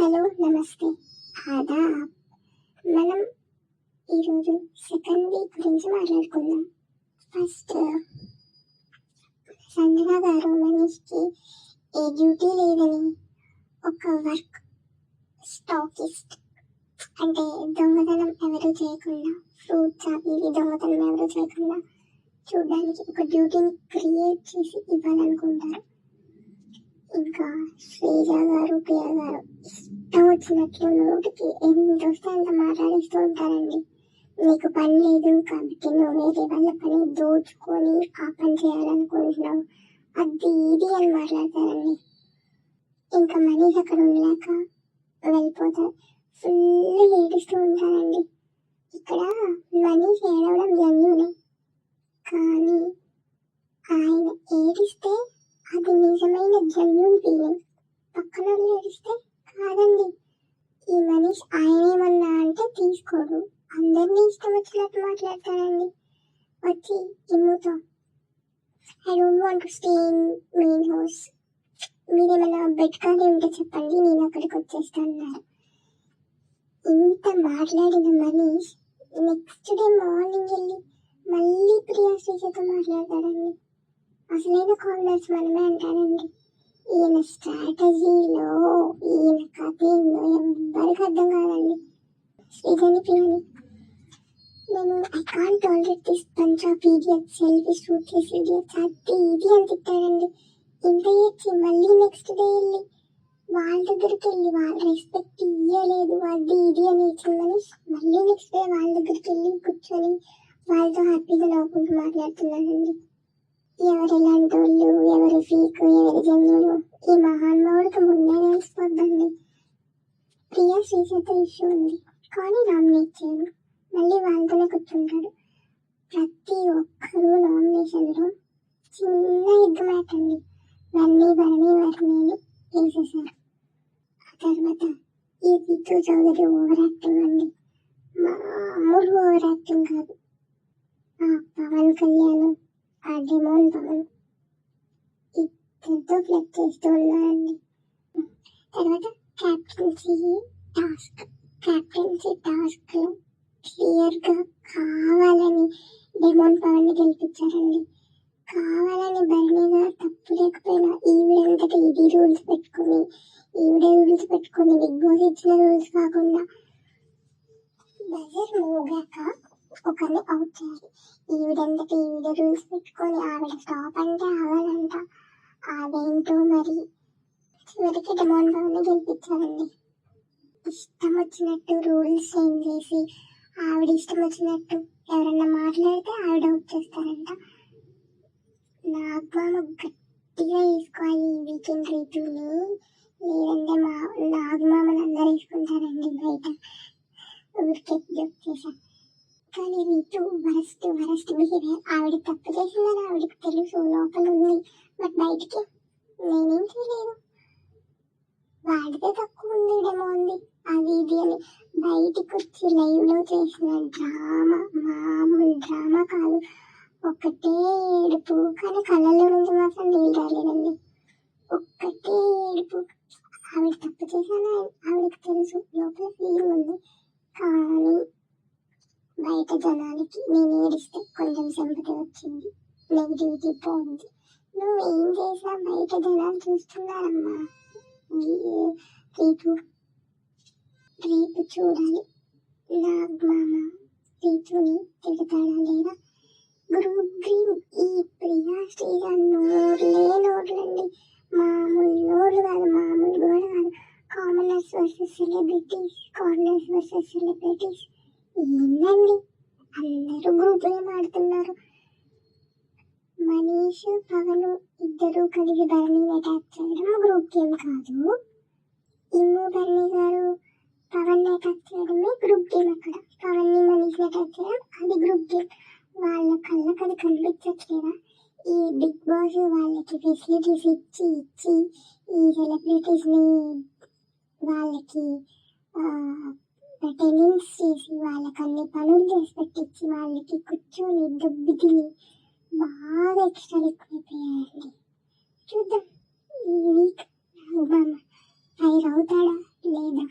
Hello, నమస్తే, ఆదాబ్. మనం ఈరోజు సెకండ్ వీక్ గురించి మాట్లాడుకుందాం. ఫస్ట్, సంజన గారు మనీష్కి ఏ డ్యూటీ లేదని ఒక వర్క్ స్టాకిస్ట్, అంటే దొంగతనం ఎవరు చేయకుండా, ఫ్రూట్స్ అవి ఇవి దొంగతనం ఎవరు చేయకుండా చూడడానికి ఒక డ్యూటీని క్రియేట్ చేసి ఇవ్వాలనుకుంటారు. ఇంకా శ్రీజ గారు, ప్రియ గారు ఇష్టం వచ్చినట్లు నోటికి ఎంత వస్తే అంత మాట్లాడిస్తూ ఉంటారండి. నీకు పని లేదు కాబట్టి నువ్వు వేరే వాళ్ళ పని దోచుకొని ఆ పని చేయాలనుకుంటున్నావు, అది ఇది అని మాట్లాడతారండి. ఇంకా మనీష్ అక్కడ ఉండలేక వెళ్ళిపోతారు. ఫుల్ ఏడుస్తూ ఉంటారండి. ఇక్కడ మనీష్ ఏడవడం జన్యునే, కానీ ఆయన ఏడిస్తే అది నిజమైన జెన్యూన్ ఫీలింగ్. పక్కన ఏడిస్తే కాదండి. ఈ మనీష్ ఆయనేమన్నా అంటే తీసుకోడు, అందరినీ ఇష్టం వచ్చినట్టు మాట్లాడతాడండి. వచ్చి ఇమ్ముతో I don't want to stay in main house, మీరేమైనా బెడ్ ఖాళీ ఉంటే చెప్పండి, నేను అక్కడికి వచ్చేస్తాను అన్నారు. ఇంత మాట్లాడిన మనీష్ నెక్స్ట్ డే మార్నింగ్ వెళ్ళి మళ్ళీ ప్రియా శ్రీజతో మాట్లాడతాడండి. అసలైన కాంగ్రెస్ మనమే అంటారండి. ఈయన స్ట్రాటజీలో, ఈయన కథ ఏందో ఎవ్వరికి అర్థం కాదండి. శ్రీజని ప్రియని నేను I can't tolerate this bunch of idiots, selfish rootless idiots, అది ఇది అని తిట్టాడండి. ఇంత చేసి మళ్ళీ నెక్స్ట్ డే వెళ్ళి వాళ్ళ దగ్గరికి వెళ్ళి వాళ్ళ రెస్పెక్ట్ ఇయ్యలేదు, అది ఇది అని ఇచ్చిందని మళ్ళీ నెక్స్ట్ డే వాళ్ళ దగ్గరికి వెళ్ళి కూర్చొని వాళ్ళతో హ్యాపీగా నవ్వుకుంటూ మాట్లాడుతున్నానండి. ఎవరు ఎలాంటి వాళ్ళు, ఎవరు ఫీక్, ఎవరు జన్యులు, ఈ మహానుభావుడికి ముందే తెలిసిపోద్దండి. ప్రియా శ్రీజతో ఇష్యూ ఉంది కానీ నామినేట్ చేయడు, మళ్ళీ వాళ్ళతోనే కూర్చుంటాడు. ప్రతి ఒక్కరూ నామినేషన్లో చిన్న ఎగ్ మ్యాట్ అండి, భరణి వేసేశారు. ఆ తర్వాత ఈ రీతు చౌదరి ఓవర్ యాక్టింగ్ అండి, మామూలు ఓవర్ యాక్టింగ్ కాదు. పవన్ కళ్యాణ్, ఆ డిమోన్ పవన్ ఇద్దరితో ఫ్లెక్ట్ చేస్తూ ఉన్నారండి. తర్వాత క్యాప్టెన్సీ టాస్క్లో క్లియర్గా కావాలని డిమోన్ పవన్ని గెలిపించారండి. కావాలని భరణిగా తప్పు లేకపోయినా ఈవిడంతటి ఇది రూల్స్ పెట్టుకొని బిగ్ బాస్ ఇచ్చిన రూల్స్ కాకుండా బజర్ మోగాక ఒకరిని అవుట్ చేయాలి. ఈవిడ రూల్స్ పెట్టుకొని ఆవిడ స్టాప్ అంటే ఆగాలంట. అదేంటో మరి చివరికి డిమాండ్ పవన్ని గెలిపించారండి. ఇష్టం వచ్చినట్టు రూల్స్ చేంజ్ చేసి ఆవిడ ఇష్టం వచ్చినట్టు ఎవరన్నా మాట్లాడితే ఆవిడ అవుట్ చేస్తారంట. నాగమామ గట్టిగా వేసుకోవాలి ఈ వీకెండ్ రీతుని, లేదంటే నాగమామని అందరూ వేసుకుంటారండి బయట. ఊరికే జోక్ చేశాను. కానీ రీతు వరస్ట్ బిహేవియర్. ఆవిడ తప్పు చేసిందని ఆవిడకి తెలుసు, లోపల ఉంది, బట్ బయటికి నేనేం చేయలేదు, వాడితే తక్కువ ఉండేమో ఉంది అది ఇది అని బయటికి వచ్చి లైవ్లో చేసిన డ్రామా మామూలు డ్రామా కాదు. ఒక్కటే ఏడుపు, కానీ కళ్ళల్లో నుంచి మాత్రం నీళ్ళు రాలేదండి. ఒక్కటే ఏడుపు. ఆవిడ తప్పు చేశాను ఆవిడకి తెలుసు, లోపల ఫీలింగ్ ఉంది. కానీ బయట జనాలకి నేను ఏడిస్తే కొంచెం సింపతి వచ్చింది, నెగిటివిటీ పోయింది. నువ్వేం చేసినా బయట జనాలు చూస్తున్నారమ్మా. రేపు చూడాలి నాగమామ రీతుని తిడతాడా లేదా. గ్రూప్ డ్రీమ్ ఈ ప్రియా శ్రీజ నోర్లండి, మామూలు నోర్లు కాదు, మామూలు కూడా కాదు. Commoners versus celebrities, corners versus celebrities. ఏందండి అందరూ గ్రూపులే మాడుతున్నారు. మనీష్ పవన్ ఇద్దరు కలిసి భరణిని అటాక్ చేయడం గ్రూప్ గేమ్ కాదు. ఇమ్ము భరణి గారు పవన్ అటాక్ చేయడమే గ్రూప్ గేమ్. అక్కడ పవన్ని మనీష్ని అటాక్ చేయడం అది గ్రూప్ గేమ్. వాళ్ళ కళ్ళకి అది కనిపించట్లేదా? ఈ బిగ్ బాస్ వాళ్ళకి ఫెసిలిటీస్ ఇచ్చి ఈ సెలబ్రిటీస్ని వాళ్ళకి టెనిన్స్ చేసి వాళ్ళకి అన్ని పనులు చేసి పెట్టించి వాళ్ళకి కూర్చొని దెబ్బ తిని బాగా ఎక్స్ట్రా ఎక్కువైపోయాయండి. చూద్దాం ఈ వీక్ ఫైర్ అవుతాడా లేదా